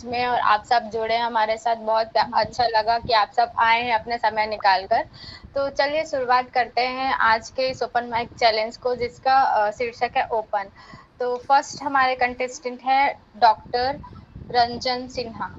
में और आप सब जुड़े हमारे साथ। बहुत अच्छा लगा कि आप सब आए हैं अपने समय निकाल कर। तो चलिए शुरुआत करते हैं आज के इस ओपन माइक चैलेंज को, जिसका शीर्षक है ओपन। तो फर्स्ट हमारे कंटेस्टेंट है doctor Ranjan Sinha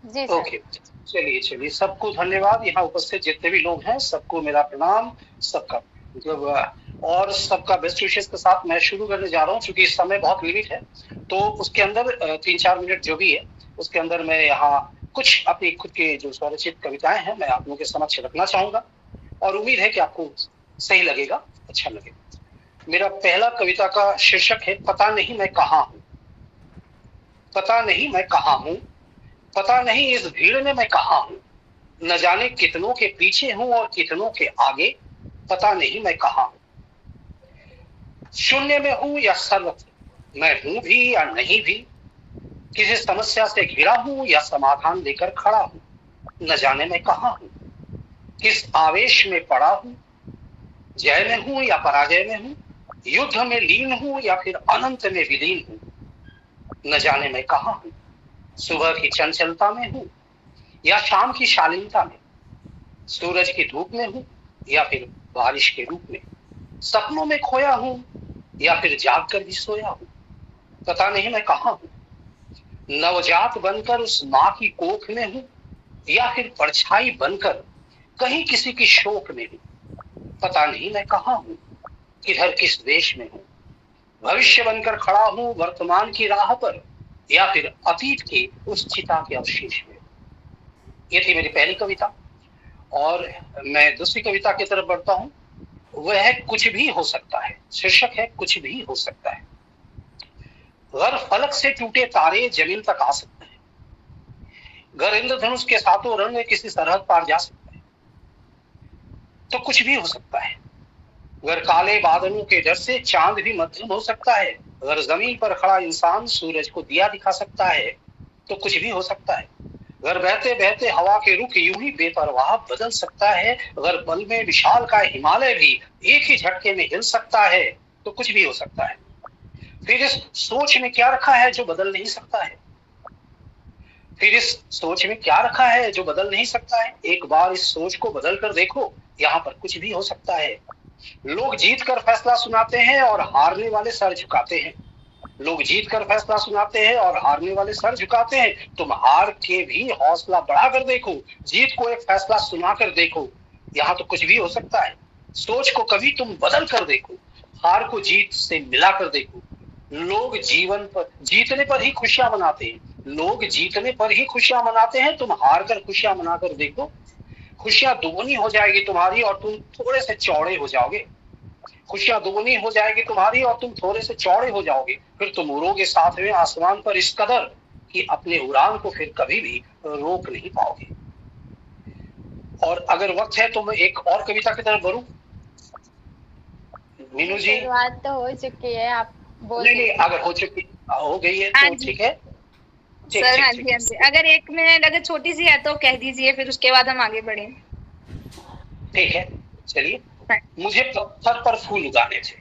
ji sir. Okay, चलिए सबको धन्यवाद। यहाँ उपस्थित जितने भी लोग हैं सबको मेरा प्रणाम, सबका मतलब और सबका बेस्ट विशेष के साथ मैं शुरू करने जा रहा हूँ। क्योंकि समय बहुत लिमिट है तो उसके अंदर 3-4 मिनट जो भी है उसके अंदर मैं यहाँ कुछ अपनी खुद के जो स्वरचित कविताएं हैं मैं आप लोगों के समक्ष रखना चाहूंगा और उम्मीद है कि आपको सही लगेगा, अच्छा लगेगा। मेरा पहला कविता का शीर्षक है पता नहीं मैं कहाँ हूँ। पता नहीं मैं कहाँ हूँ, पता नहीं इस भीड़ में मैं कहाँ हूँ। न जाने कितनों के पीछे हूँ और कितनों के आगे, पता नहीं मैं कहाँ हूँ। शून्य में हूँ या सर्वत्र, मैं हूँ भी या नहीं भी। किसी समस्या से घिरा हूँ या समाधान लेकर खड़ा हूँ, न जाने मैं कहाँ हूँ। किस आवेश में पड़ा हूँ, जय में हूँ या पराजय में हूँ। युद्ध में लीन हूँ या फिर अनंत में विलीन हूँ, न जाने मैं कहाँ हूँ। सुबह की चंचलता में हूँ या शाम की शालीनता में। सूरज की धूप में हूँ या फिर बारिश के रूप में। सपनों में खोया हूँ या फिर जाग कर भी सोया हूँ, पता नहीं मैं कहाँ हूँ। नवजात बनकर उस माँ की कोख में हूँ या फिर परछाई बनकर कहीं किसी की शोक में हूँ, पता नहीं मैं कहाँ हूँ। किधर किस देश में हूँ, भविष्य बनकर खड़ा हूँ वर्तमान की राह पर या फिर अतीत की उस चिता के अवशेष में। ये थी मेरी पहली कविता और मैं दूसरी कविता की तरफ बढ़ता हूँ। वह है कुछ भी हो सकता है। शीर्षक है कुछ भी हो सकता है। अगर फलक से टूटे तारे जमीन तक आ सकते हैं, अगर इंद्रधनुष के सातों रंग किसी सरहद पार जा सकते हैं, तो कुछ भी हो सकता है। अगर काले बादलों के डर से चांद भी मध्यम हो सकता है, अगर जमीन पर खड़ा इंसान सूरज को दिया दिखा सकता है, तो कुछ भी हो सकता है। अगर बहते बहते हवा के रुख यूं ही बेपरवाह बदल सकता है, अगर पल में विशाल का हिमालय भी एक ही झटके में हिल सकता है, तो कुछ भी हो सकता है। फिर इस सोच में क्या रखा है जो बदल नहीं सकता है। फिर इस सोच में क्या रखा है जो बदल नहीं सकता है। एक बार इस सोच को बदल कर देखो, यहाँ पर कुछ भी हो सकता है। लोग जीत कर फैसला सुनाते हैं और हारने वाले सर झुकाते हैं। लोग जीत कर फैसला सुनाते हैं और हारने वाले सर झुकाते हैं। तुम हार के भी हौसला बढ़ा कर देखो, जीत को एक फैसला सुना कर देखो, यहाँ तो कुछ भी हो सकता है। सोच को कभी तुम बदल कर देखो, हार को जीत से मिला कर देखो। लोग जीवन पर जीतने पर ही खुशियां मनाते हैं, लोग जीतने पर ही खुशियां मनाते हैं। तुम हार कर खुशियां मनाकर देखो, खुशियां दोगुनी हो जाएगी तुम्हारी और तुम थोड़े से चौड़े हो जाओगे। खुशियां दोगुनी हो जाएगी तुम्हारी और तुम थोड़े से चौड़े हो जाओगे। फिर तुम उड़ोगे साथ में आसमान पर इस कदर कि अपने उड़ान को फिर कभी भी रोक नहीं पाओगे। और अगर वक्त है तो मैं एक और कविता की तरफ बढ़ूं। मीनू जी, शुरुआत तो हो चुकी है, आप बोल नहीं दीजिए। अगर हो गई है हाँ तो जी ठीक है। सर, हाँ ठीक जी हाँ जी। अगर 1 मिनट अगर छोटी सी है तो कह दीजिए, फिर उसके बाद हम आगे बढ़े। ठीक है, चलिए। मुझे पत्थर पर फूल उगाने थे,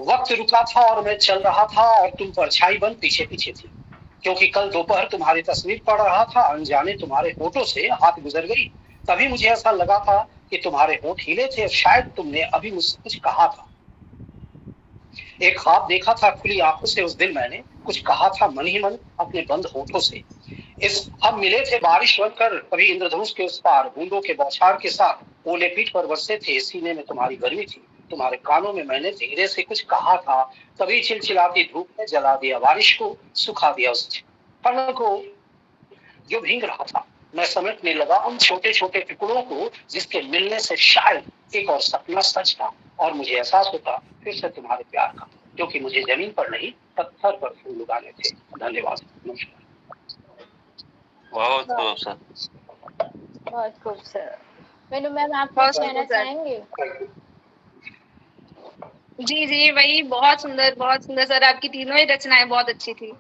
वक्त रुका था और मैं चल रहा था और तुम परछाई बन पीछे पीछे थी। क्योंकि कल दोपहर तुम्हारी तस्वीर पढ़ रहा था, अनजाने तुम्हारे होठों से हाथ गुजर गई। तभी मुझे ऐसा लगा था कि तुम्हारे होठ हिले थे, शायद तुमने अभी मुझसे कुछ कहा था। एक ख्वाब देखा था खुली आंखों से उस दिन मैंने, कुछ कहा था मन ही मन अपने बंद होठों से। इस हम मिले थे बारिश बनकर, कभी इंद्रधनुष के उस पार बूंदों के बौछार के साथ। ओले पीठ पर बरसे थे, सीने में तुम्हारी गर्मी थी। तुम्हारे कानों में मैंने धीरे से कुछ कहा था, तभी चिलचिलाती धूप ने जला दिया बारिश को, सुखा दिया उस फल को जो भीग रहा था। मैं समेटने लगा उन छोटे छोटे टुकड़ों को जिसके मिलने से शायद एक और सपना सच था और मुझे एहसास होता फिर से तुम्हारे प्यार का, क्योंकि मुझे जमीन पर नहीं पत्थर पर फूल उगाने थे। धन्यवाद, नमस्कार। बहुत खूब सर, बहुत खूब सर। मीनू मैम, आप बहुत कुछ कहना सुंदर सर। चाहेंगे? जी जी, वही बहुत सुंदर सर। आपकी तीनों ही रचनाएं बहुत अच्छी थी,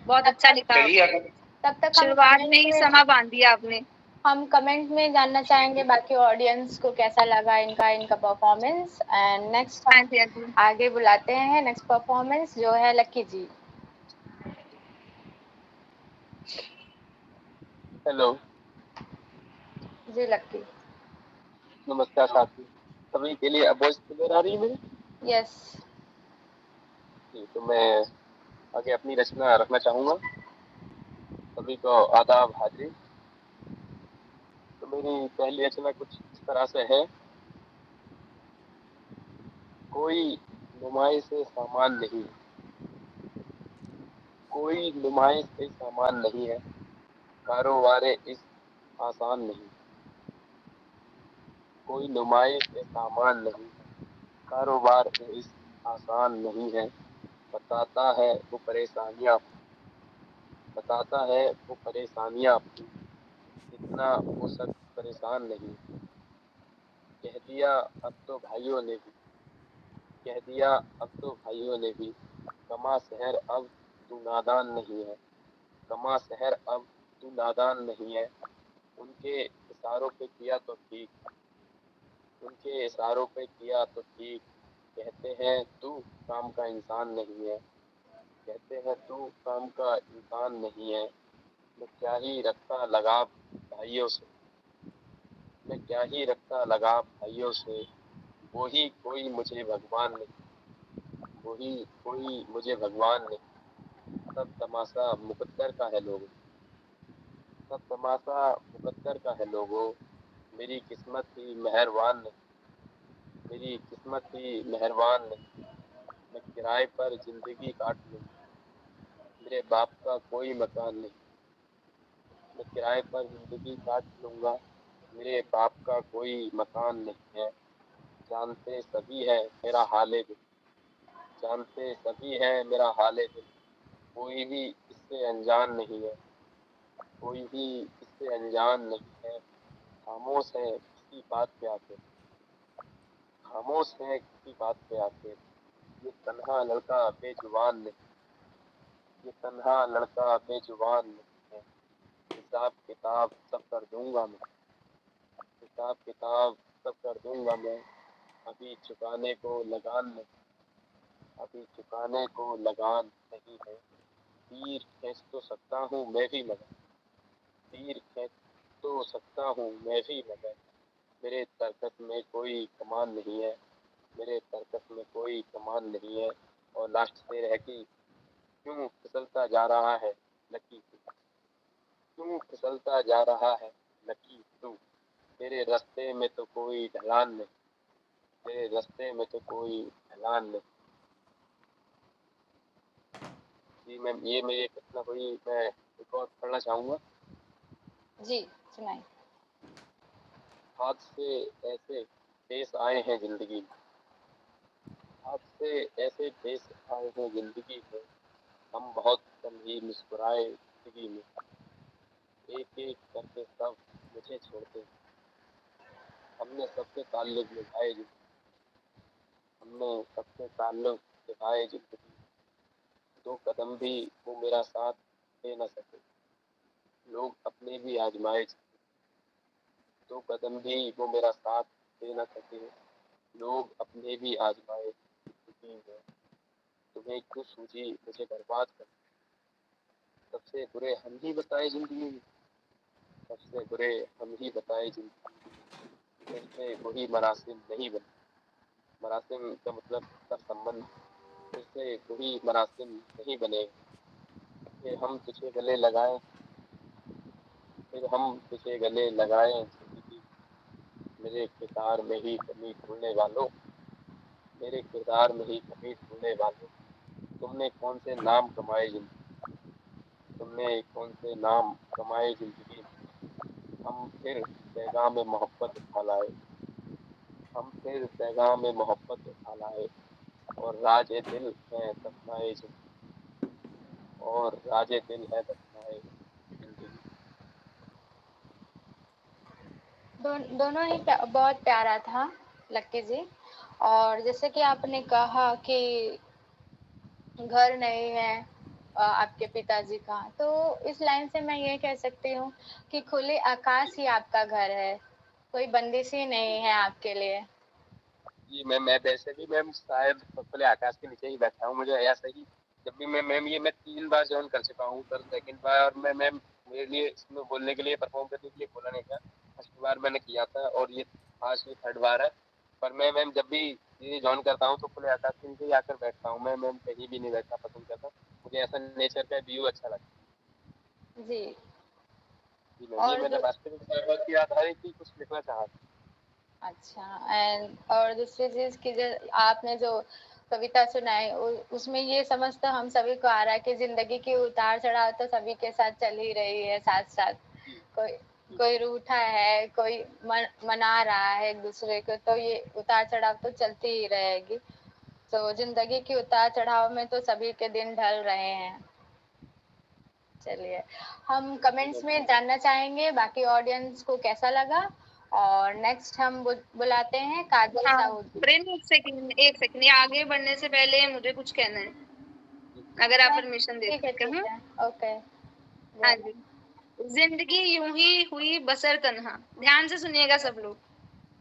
बहुत अच्छा लिखा चलिए, आपने। तब तक हम शुरुआत में ही समा बांध दिया आपने। हम कमेंट में जानना चाहेंगे बाकी ऑडियंस को कैसा लगा इनका परफॉर्मेंस। एंड नेक्स्ट हाँ हम जी हाँ जी। आगे बुलाते हैं नेक्स्ट परफॉर्मेंस जो है लक्की जी। हेलो। जी लक्की। नमस्कार साथी। सभी के लिए वॉइस क्लियर आ रही है मेरी? यस। जी, तो मैं आगे अपनी रचना रखना चाहूंगा। सभी को आदाब हाजिरी। तो मेरी पहली रचना कुछ इस तरह से है। कोई नुमाइश से सामान नहीं, कोई नुमाइश से सामान नहीं है, कारोबार इस आसान नहीं। कोई नुमाइश से सामान नहीं है, कारोबार इस आसान नहीं है। बताता है वो परेशानियां, बताता है वो परेशानियां अपनी, इतना वो सख्त परेशान नहीं। कह दिया अब तो भाइयों ने भी, कह दिया अब तो भाइयों ने भी, कमा शहर अब तू नादान नहीं है, कमा शहर अब तू नादान नहीं है। उनके इशारों पे किया तो ठीक, उनके इशारों पे किया तो ठीक। कहते हैं तू काम का इंसान नहीं है, कहते हैं तू काम का इंसान नहीं है। मैं क्या ही रखता लगाव भाइयों से, मैं क्या ही रखता लगाव भाइयों से। वो ही कोई मुझे भगवान नहीं, वो ही कोई मुझे भगवान नहीं। सब तमाशा मुकद्दर का है लोगों, सब तमाशा मुकद्दर का है लोगों। मेरी किस्मत ही मेहरबान नहीं, मेरी किस्मत ही मेहरबान नहीं। मैं किराए पर जिंदगी काट लूंगा, मेरे बाप का कोई मकान नहीं। मैं किराए पर जिंदगी काट लूंगा, मेरे बाप का कोई मकान नहीं है। जानते सभी है मेरा हाले दिल, जानते सभी है मेरा हाले दिल। कोई भी इससे अनजान नहीं है, कोई भी इससे अनजान नहीं है। खामोश है किसी बात पे आके, खामोश है किसी बात पे आके। ये तन्हा लड़का बेजुबान नहीं, ये तन्हा लड़का बेजुबान नहीं है। हिसाब किताब सब कर दूंगा मैं, हिसाब किताब सब कर दूंगा मैं। अभी चुकाने को लगान नहीं, अभी चुकाने को लगान नहीं है। तीर खींच तो सकता हूँ मैं भी मगर, तीर खींच तो सकता हूँ मैं भी मगर। मेरे तरकस में कोई कमान नहीं है, मेरे तरकस में कोई कमान नहीं है। और लास्ट शेर है कि क्यों फिसलता जा रहा है लकी तू, क्यों फिसलता जा रहा है लकी तू। तेरे रास्ते में तो कोई ढलान नहीं, तेरे रास्ते में तो कोई ढलान नहीं। जी मैम, ये मेरी एक रचना हुई। मैं एक और पढ़ना चाहूंगा। जी सुनाइए। हाथ से ऐसे पेश आए हैं जिंदगी में, हाथ से ऐसे पेश आए हैं जिंदगी में। हम बहुत कम ही मुस्कुराए जिंदगी में, एक एक करके सब मुझे छोड़ते। हमने सबसे ताल्लुक निभाए जिंदगी, हमने सबसे ताल्लुक निभाए जिंदगी। दो कदम भी वो मेरा साथ दे न सके, लोग अपने भी आजमाए। दो कदम भी वो मेरा साथ दे न सके, लोग अपने भी आजमाए जिंदगी में। तुम्हें क्यों सूझी मुझे बर्बाद कर, सबसे बुरे हम ही बताए जिंदगी में, सबसे बुरे हम ही बताए जिंदगी में। फिर से वही मरासिम नहीं बने, मरासिम का मतलब कर संबंध। फिर से वही मरासिम नहीं बने। फिर हम तुझे गले लगाए, फिर हम तुझे गले लगाए जिंदगी। मेरे किरदार में ही कमी ढूंढने वालों, मेरे किरदार में ही कमी ढूंढने वालों। तुमने कौन से नाम कमाए जिंदगी, तुमने कौन से नाम कमाए जिंदगी में। हम फिर पैगाम में मोहब्बत उठा लाए, हम फिर पैगाम में मोहब्बत उठा लाए। और राज दिल है दफनाए जिंदगी, और राज दिल है दफनाए जिंदगी। दोनों ही बहुत प्यारा था लक्की जी। और जैसे कि आपने कहा कि घर नहीं है आपके पिताजी का, तो इस लाइन से मैं ये कह सकती हूँ कि खुले आकाश ही आपका घर है, कोई बंदिश ही नहीं है आपके लिए। जी मैम, मैं वैसे भी मैम शायद खुले आकाश के नीचे ही बैठा हूँ। मुझे ऐसा ही जब भी मैम ये मैं 3 बार ज्वाइन कर चुका हूँ, सर सेकंड बार मैं मैम मेरे लिए इसमें बोलने के लिए परफॉर्म करने के लिए बोला नहीं था। फर्स्ट बार मैंने किया था और ये आज ये थर्ड बार है। पर मैं मैम जब भी ये ज्वाइन करता हूँ तो खुले आकाश के नीचे ही आकर बैठता हूँ। मैं मैम कहीं भी नहीं बैठना पसंद करता, मुझे ऐसा नेचर का व्यू अच्छा लगता जी। है। जी मैम, ये और मैंने वास्तविक बात की आधारित ही कुछ लिखना चाहा था। अच्छा, एंड और दूसरी चीज की जो आपने जो कविता सुनाई उसमें ये समझ तो हम सभी को आ रहा है कि जिंदगी की उतार चढ़ाव तो सभी के साथ चल ही रही है साथ साथ। जी कोई जी कोई रूठा है, कोई मना रहा है एक दूसरे को, तो ये उतार चढ़ाव तो चलती ही रहेगी। तो जिंदगी की उतार चढ़ाव में तो सभी के दिन ढल रहे हैं। चलिए, हम कमेंट्स में जानना चाहेंगे बाकी ऑडियंस को कैसा लगा। और नेक्स्ट हम बुलाते हैं काजल हाँ साहू जी। प्रेम, एक सेकंड, ये आगे बढ़ने से पहले मुझे कुछ कहना है, अगर आप परमिशन ठीक देते है, हैं ठीक कहूँ? है, ओके। हाँ जी। जिंदगी यूं ही हुई बसर तन्हा, ध्यान से सुनिएगा सब लोग,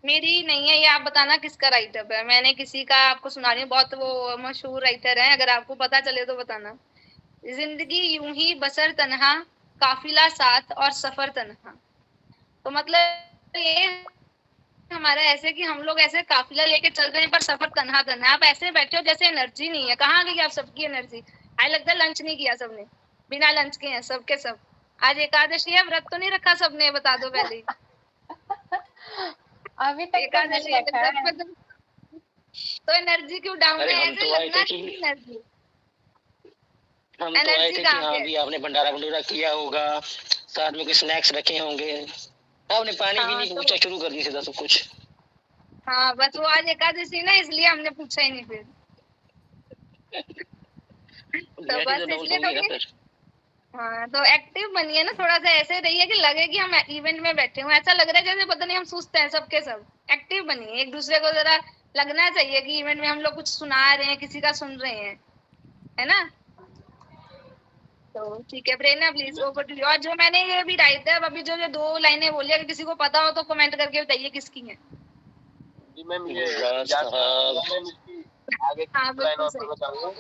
मेरी नहीं है ये, आप बताना किसका राइटअप है। मैंने किसी का आपको सुना रही हूँ, बहुत वो मशहूर राइटर है, अगर आपको पता चले तो बताना। जिंदगी यूं ही बसर तन्हा, काफिला साथ और सफर तन्हा। तो मतलब ये हमारा ऐसे कि हम लोग ऐसे काफिला लेके चल रहे हैं पर सफर तन्हा तन्हा है। आप ऐसे बैठे हो जैसे एनर्जी नहीं है, कहाँ गई आप सबकी एनर्जी? आई लगता है लंच नहीं किया सबने, बिना लंच के हैं सबके सब। आज एकादशी है, व्रत तो नहीं रखा सबने, बता दो पहले ही। अभी तक तो नहीं एकादशी है रखा व्रत है। पे तो एनर्जी क्यों डाउन अरे है? हम ऐसे तो आए लगना थे कि चाहिए एनर्जी। हम तो आए एनर्जी थे कि कहाँ पे हाँ है? भी आपने भंडारा भंडूरा किया होगा, साथ में कुछ स्नैक्स रखे होंगे। आपने पानी भी हाँ नहीं पूछा, तो शुरू कर दी सीधा सब कुछ। हाँ बस वो आज एकादशी ना, इसलिए हमने पूछा ही नहीं फिर। तो गैस ही तो बस डाउन इसलिए होगी ना थोड़ी, फिर। हाँ तो एक्टिव बनिए ना थोड़ा सा, ऐसे रहिए कि लगे कि हम इवेंट में बैठे हुए, ऐसा लग रहा है जैसे पता नहीं हम सुस्त हैं सबके सब। एक्टिव बनिए, एक दूसरे को जरा लगना चाहिए कि इवेंट में हम लोग कुछ सुना रहे हैं, किसी का सुन रहे हैं, है ना? तो ठीक है प्रेरणा, प्लीज ओवर टू यू। और जो मैंने ये भी राइट है अभी, जो जो 2 लाइनें बोली, अगर किसी को पता हो तो कमेंट करके बताइए किसकी है। जी मैम, ये गुलराज याद साहब। मैम इसकी आगे हाँ की लाइन बिल्कुल और सही। पढ़ना चाहूंगा।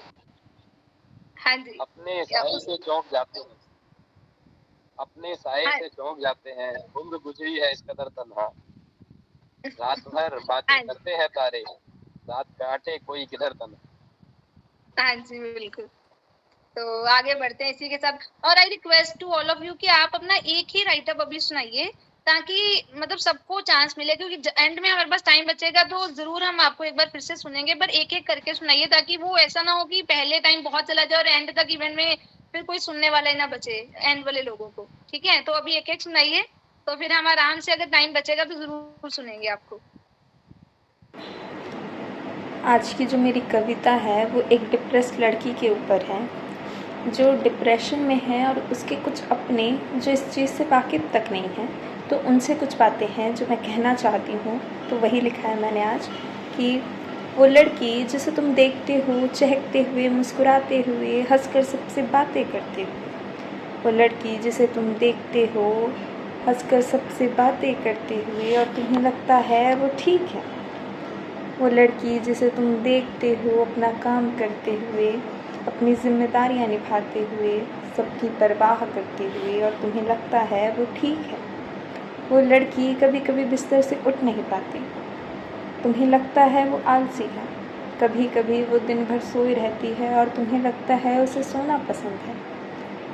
हाँ जी। अपने या साए उस, से चौंक जाते हैं, अपने साए हाँ से चौंक जाते हैं, उम्र गुजरी है इस कदर तन्हा। रात भर बातें हाँ जी। करते हैं तारे, रात काटे कोई किधर तन्हा। हाँ जी बिल्कुल। तो आगे बढ़ते हैं इसी के साथ। और I request to all of you कि आप अपना एक ही राइटअप अभी सुनाइए, ताकि मतलब सबको चांस मिले, क्योंकि एंड में हमारे पास टाइम बचेगा तो जरूर हम आपको एक बार फिर से सुनेंगे, पर एक एक करके सुनाइए, ताकि वो ऐसा ना हो कि पहले टाइम बहुत चला जाए और एंड तक इवेंट में फिर कोई सुनने वाला ही ना बचे एंड वाले लोगों को। ठीक है, तो अभी एक एक सुनाइए, तो फिर हम आराम से, अगर टाइम बचेगा तो जरूर सुनेंगे आपको। आज की जो मेरी कविता है वो एक डिप्रेस्ड लड़की के ऊपर है, जो डिप्रेशन में है और उसके कुछ अपने जो इस चीज़ से वाकिफ़ तक नहीं हैं, तो उनसे कुछ बातें हैं जो मैं कहना चाहती हूँ। तो वही लिखा है मैंने आज कि वो लड़की जिसे तुम देखते हो चहकते हुए, मुस्कुराते हुए, हंसकर सबसे बातें करते हुए, वो लड़की जिसे तुम देखते हो हंसकर सबसे बातें करते हुए और तुम्हें लगता है वो ठीक है, वो लड़की जिसे तुम देखते हो अपना काम करते हुए, अपनी जिम्मेदारियां निभाते हुए, सबकी परवाह करते हुए और तुम्हें लगता है वो ठीक है, वो लड़की कभी कभी बिस्तर से उठ नहीं पाती, तुम्हें लगता है वो आलसी है, कभी कभी वो दिन भर सोई रहती है और तुम्हें लगता है उसे सोना पसंद है,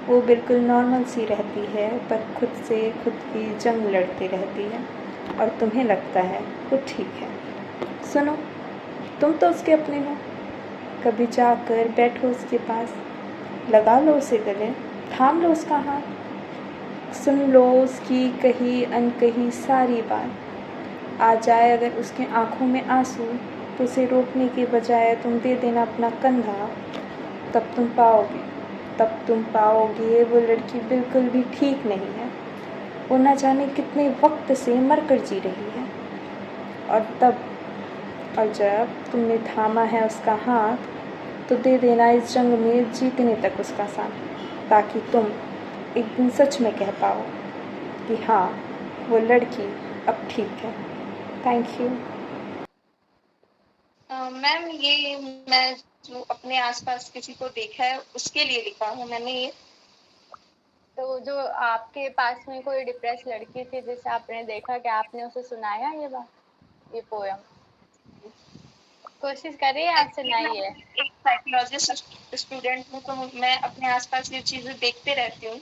वो बिल्कुल नॉर्मल सी रहती है पर खुद से खुद की जंग लड़ती रहती है और तुम्हें लगता है वो ठीक है। सुनो, तुम तो उसके अपने हो, कभी जाकर बैठो उसके पास, लगा लो उसे गले, थाम लो उसका हाथ, सुन लो उसकी कही अनकही सारी बात, आ जाए अगर उसके आँखों में आंसू तो उसे रोकने के बजाय तुम दे देना अपना कंधा, तब तुम पाओगे वो लड़की बिल्कुल भी ठीक नहीं है, वो न जाने कितने वक्त से मरकर जी रही है। और जब तुमने थामा है उसका हाथ तो दे देना इस जंग में जीतने तक उसका साथ, ताकि तुम एक दिन सच में कह पाओ कि हाँ वो लड़की अब ठीक है। Thank you. मैम ये मैं जो अपने आसपास किसी को देखा है उसके लिए लिखा है मैंने ये। तो जो आपके पास में कोई डिप्रेस लड़की थी जिसे आपने देखा, क्या आपने उसे सुनाया ये पोयम? कोशिश करिए, आप एक्चुअली मैं सुनाइए। एक साइकोलॉजिस्ट स्टूडेंट हूँ, तो मैं अपने आसपास ये चीजें देखते रहती हूँ,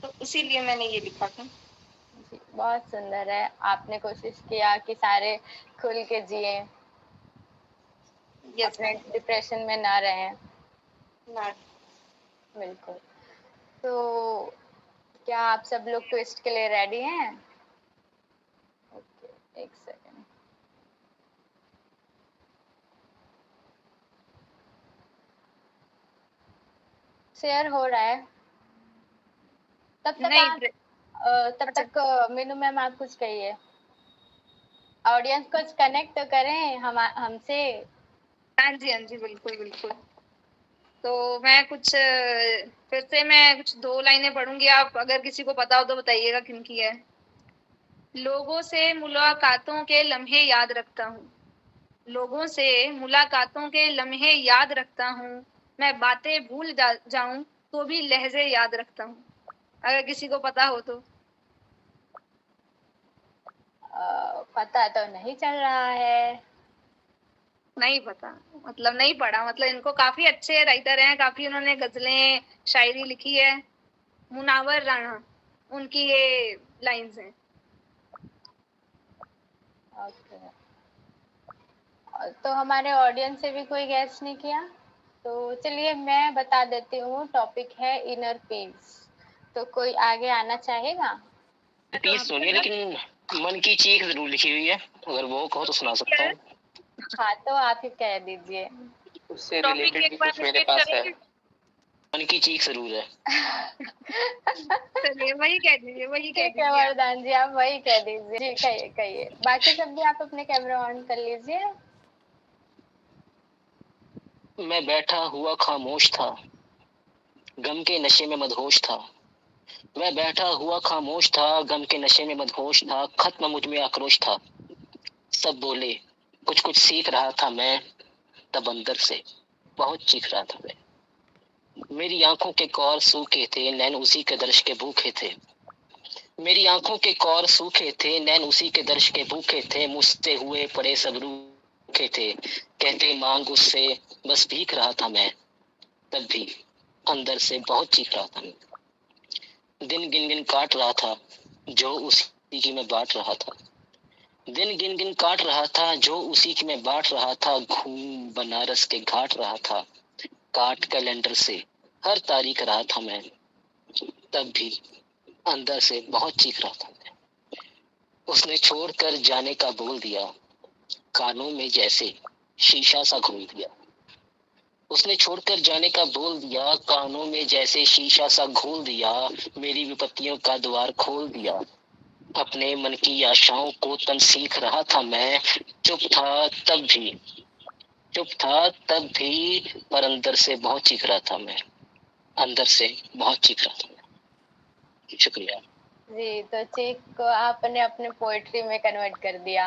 तो इसीलिए मैंने ये लिखा था। जी, बहुत सुंदर है। आपने कोशिश किया कि सारे खुल के जिए, यस अपने डिप्रेशन में ना रहें। मैम। बिल्कुल। तो क्या आप सब लोग ट्विस्ट के लिए रेडी हैं? ओके, एक सेकंड। शेयर हो रहा है। नहीं, तब तक मीनू मैम आप कुछ कहिए। ऑडियंस कुछ कनेक्ट तो करें हमसे। हाँ जी बिल्कुल बिल्कुल। तो मैं कुछ फिर से मैं कुछ 2 लाइनें पढ़ूंगी, आप अगर किसी को पता हो तो बताइएगा किनकी है। लोगों से मुलाकातों के लम्हे याद रखता हूँ, लोगों से मुलाकातों के लम्हे याद रखता हूँ, मैं बातें भूल जाऊं तो भी लहजे याद रखता हूँ। अगर किसी को पता हो तो। पता तो नहीं चल रहा है। नहीं पता मतलब नहीं पढ़ा, मतलब इनको काफी अच्छे राइटर हैं, काफी उन्होंने गजलें शायरी लिखी है। मुनावर राणा उनकी ये लाइंस हैं। ओके। तो हमारे ऑडियंस से भी कोई गैस नहीं किया, तो चलिए मैं बता देती हूँ। टॉपिक है इनर पीस। तो कोई आगे आना चाहेगा? पीस सुनिए, लेकिन मन की चीख जरूर लिखी हुई है, अगर वो कहो तो सुना सकता हूँ। हाँ, तो आप ही कह दीजिए। उससे रिलेटेड भी कुछ मेरे पास है। मन की चीख जरूर है। चलिए वही कह दीजिए, वही कह ठीक है दीजिए। वरदान जी, आप वही कह दीजिए। जी कहिए कहिए। बाकी सब भी आप अपने कैमरा ऑन कर लीजिए। मैं बैठा हुआ खामोश था, गम के नशे में मदहोश था। मैं बैठा हुआ खामोश था, गम के नशे में मदहोश था। खत्म मुझ में आक्रोश था। सब बोले, कुछ कुछ सीख रहा था मैं, तब अंदर से बहुत चीख रहा था मैं। मेरी आंखों के कौर सूखे थे, नैन उसी के दर्श के भूखे थे। मेरी आंखों के कौर सूखे थे, नैन उसी के दर्श के भूखे थे। मुझसे हुए पड़े सब रूखे थे, कहते मांग उससे बस भीख रहा था मैं, तब भी अंदर से बहुत चीख रहा था मैं। दिन गिन गिन काट रहा था, जो उसी की मैं बांट रहा था। दिन गिन गिन काट रहा था, जो उसी की मैं बांट रहा था। घूम बनारस के घाट रहा था, काट कैलेंडर से हर तारीख रहा था मैं, तब भी अंदर से बहुत चीख रहा था मैं। उसने छोड़कर जाने का बोल दिया, कानों में जैसे शीशा सा घोल दिया। उसने छोड़कर जाने का बोल दिया, कानों में जैसे शीशा सा घोल दिया। मेरी विपत्तियों का द्वार खोल दिया, अपने मन की आशाओं को तन सीख रहा था मैं। चुप था तब भी पर अंदर से बहुत चीख रहा था मैं, अंदर से बहुत चीख रहा था मैं। शुक्रिया जी, तो चीख को आपने अपने पोएट्री में कन्वर्ट कर दिया।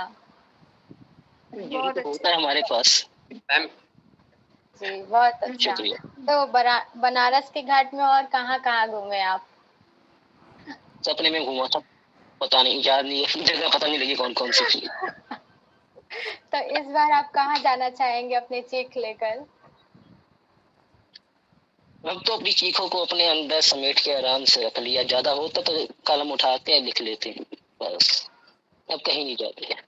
यही तो होता है हमारे पास। मैम जी, बहुत अच्छा। शुक्रिया। तो बनारस के घाट में और कहाँ कहाँ घूमे आप? सपने में घूमा था, पता नहीं, याद नहीं है, जगह पता नहीं लगी कौन कौन सी थी। तो इस बार आप कहाँ जाना चाहेंगे अपनी चीख लेकर? अब तो अपनी चीखों को अपने अंदर समेट के आराम से रख लिया, ज्यादा होता तो कलम उठाते हैं लिख लेते हैं, बस अब कहीं नहीं जाते हैं।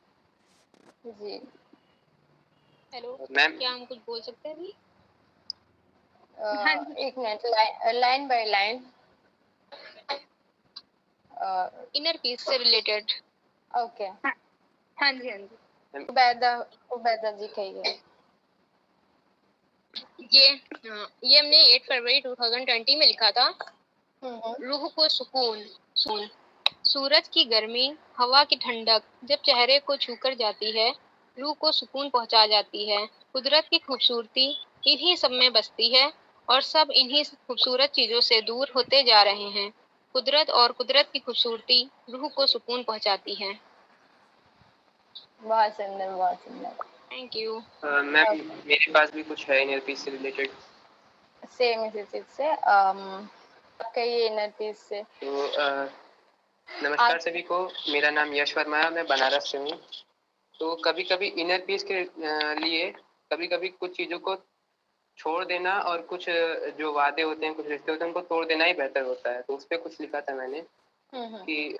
जी। हेलो मैम क्या हम कुछ बोल सकते हैं अभी? एक minute, line by line. Inner peace से रिलेटेड। ओके। हाँ जी। उबैदा जी कहिए। ये हमने 8 फरवरी 2020 में लिखा था। रूह को सुकून सुकून। सूरज की गर्मी, हवा की ठंडक जब चेहरे को छूकर जाती है, रूह को सुकून पहुंचा जाती है। कुदरत की खूबसूरती इन्हीं सब में बसती है, और सब इन्हीं खूबसूरत चीजों से दूर होते जा रहे हैं। कुदरत और कुदरत की खूबसूरती रूह को सुकून पहुंचाती है। बहुत सुंदर, बहुत सुंदर। Thank you. मैम मेरे पास भी कुछ है इनर पीस से रिलेटेड। सेम इसी चीज से कहिए इनर पीस से। तो नमस्कार सभी को, मेरा नाम यश वर्मा है, मैं बनारस से हूँ। तो कभी कभी इनर पीस के लिए कभी कभी कुछ चीज़ों को छोड़ देना और कुछ जो वादे होते हैं, कुछ रिश्ते होते हैं, उनको तोड़ देना ही बेहतर होता है। तो उस पर कुछ लिखा था मैंने कि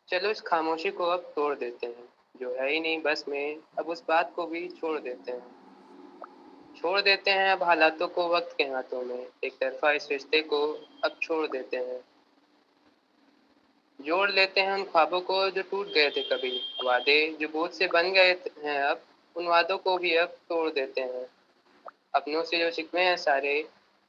चलो इस खामोशी को अब तोड़ देते हैं, जो है ही नहीं बस में, अब उस बात को भी छोड़ देते हैं। छोड़ देते हैं अब हालातों को वक्त के हाथों में, एक तरफा इस रिश्ते को अब छोड़ देते हैं। जोड़ लेते हैं उन ख्वाबों को जो टूट गए थे कभी, वादे जो बोझ से बन गए हैं अब, उन वादों को भी अब तोड़ देते हैं। अपनों से जो शिकवे हैं सारे,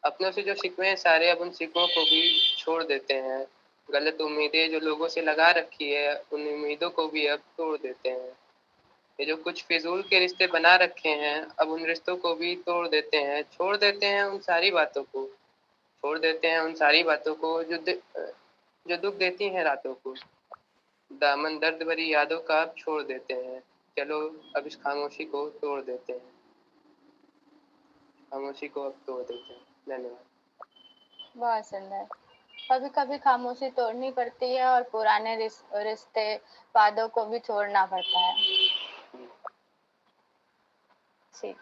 अपनों से जो शिकवे हैं सारे, अब उन शिकवों को भी छोड़ देते हैं। गलत उम्मीदें जो लोगों से लगा रखी है, उन उम्मीदों को भी अब तोड़ देते हैं। ये जो कुछ फिजूल के रिश्ते बना रखे हैं, अब उन रिश्तों को भी तोड़ देते हैं। छोड़ देते हैं उन सारी बातों को, छोड़ देते हैं उन सारी बातों को जो दुख देती हैं रातों को। दामन दर्द भरी यादों का अब छोड़ देते हैं। चलो अब इस खामोशी को तोड़ देते हैं, खामोशी को अब तोड़ देते हैं। धन्यवाद। बहुत सुंदर। कभी कभी खामोशी तोड़नी पड़ती है और पुराने रिश्ते वादों को भी छोड़ना पड़ता है। ठीक।